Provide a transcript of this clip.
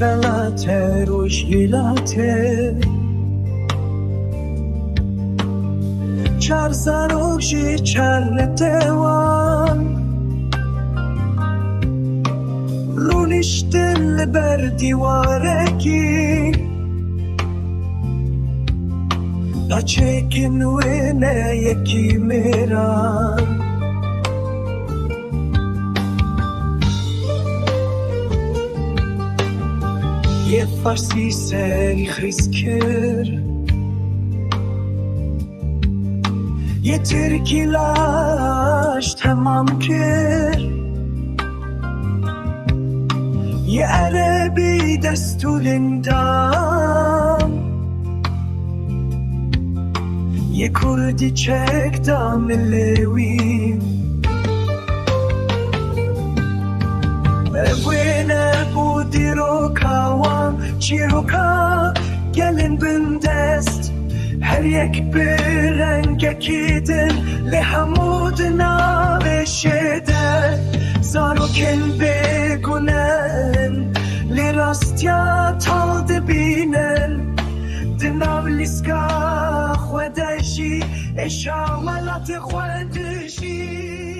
فلاته روش ایلاته چار زاروشی چار دوان رونشتن بر دیوارکی نچکن و نه یکی میران یه فارسی سری خریز کرد یه ترکیلاش تمام کرد یه عربی دستولندم یه کردی چکدم لویم وینه بودی رو کاوام چی رو که گلن بندست هر یک برنگ کیدن لحمود نوشده زارو کن بگونن لراستیا تا دبینن دناو لیسکا خودشی اشاملات خودشی